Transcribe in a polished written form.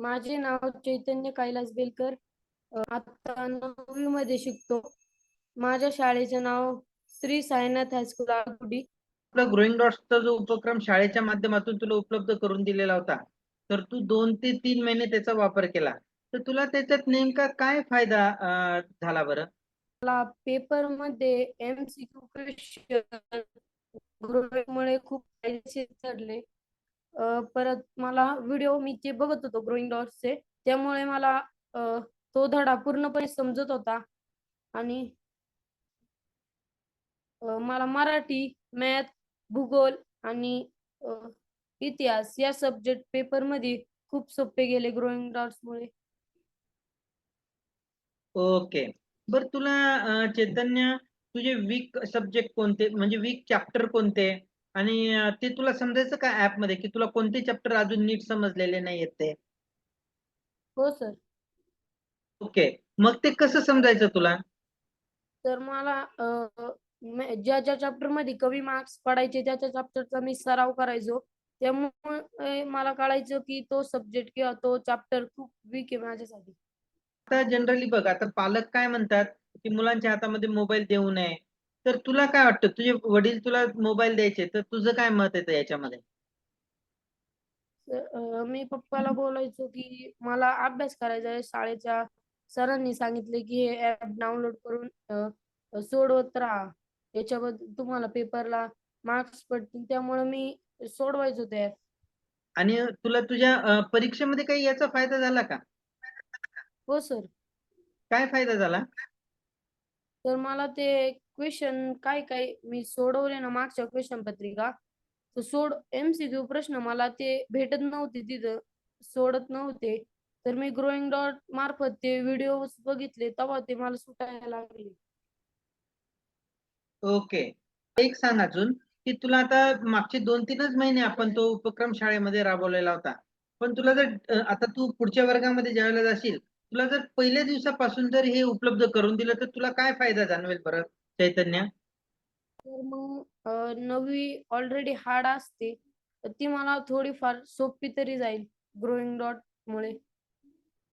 माझे नाव चैतन्य कैलास बेलकर. आता 9वी मध्ये शिकतो. माझ्या शाळेचे नाव श्री साईनाथ हायस्कूल आगुडी. आपला ग्रोईंग डॉट्सचा जो उपक्रम शाळेच्या माध्यमातून तुला उपलब्ध करून दिलेला होता, तर तू 2 ते 3 महिने त्याचा वापर केला. तर तुला त्याच्यात नेमका काय फायदा झाला बरं? मला पेपर मध्ये MCQ क्वेश्चन मुळे खूप फायदेशीर ठरले. परत मला व्हिडिओ मी जे बघत होतो ग्रोईंग डॉट्सचे, त्यामुळे मला तो धडा पूर्णपणे समजत होता. आणि मला मराठी, मॅथ, भूगोल आणि इतिहास या सब्जेक्ट पेपर मध्ये खूप सोपे गेले ग्रोईंग डॉट्स मुळे. ओके. बर तुला चैतन्य, तुझे वीक सब्जेक्ट कोणते, म्हणजे वीक चॅप्टर कोणते, आणि ते तुला समजायचं का ऍप मध्ये की तुला कोणते चॅप्टर अजून नीट समजलेले नाहीयेत ते? हो सर. ओके. मग ते कसं समजायचं तुला? तर मला ज्या ज्या चॅप्टर मध्ये कमी मार्क्स पडायचे त्या त्या चॅप्टरचा मी सराव करायचो. त्यामुळे मला कळायचं की तो सब्जेक्ट किंवा तो चॅप्टर खूप वीक आहे माझ्यासाठी. आता जनरली बघ, आता पालक काय म्हणतात की मुलांच्या हातामध्ये मोबाईल देऊ नये. तर तुला काय वाटतं, तुझे वडील तुला मोबाईल द्यायचे, तर तुझं काय मत येतं याच्यामध्ये? मी पप्पाला बोलायचो की मला अभ्यास करायचा आहे. शाळेच्या सरांनी सांगितले की हे ऍप डाउनलोड करून सोडवत राहा. याच्याबद्दल तुम्हाला पेपरला मार्क्स पडतील, त्यामुळे मी सोडवायचो ते ऍप. आणि तुला तुझ्या परीक्षेमध्ये काही याचा फायदा झाला का? हो सर. काय फायदा झाला? तर मला ते क्वेश्चन काय काय मी सोडवले ना मागच्या क्वेश्चन पत्रिका, तर MCQ प्रश्न मला ते भेटत नव्हते, तिथं सोडत नव्हते. तर मी ग्रोईंग डॉट मार्फत ते व्हिडिओ बघितले, तेव्हा ते मला सुटायला लागले. ओके. एक सांग अजून, की तुला आता मागचे 2-3च महिने आपण तो उपक्रम शाळेमध्ये राबवलेला होता. पण तुला जर आता तू पुढच्या वर्गामध्ये ज्यावेळेला जाशील, तुला जर पहिल्या दिवसापासून जर हे उपलब्ध करून दिलं, तर तुला काय फायदा जाणवेल बरं चैतन्य? तर मग 9वी ऑलरेडी हार्ड असते, तर ती मला थोडीफार सोपी तरी जाईल ग्रोईंग डॉट मुळे.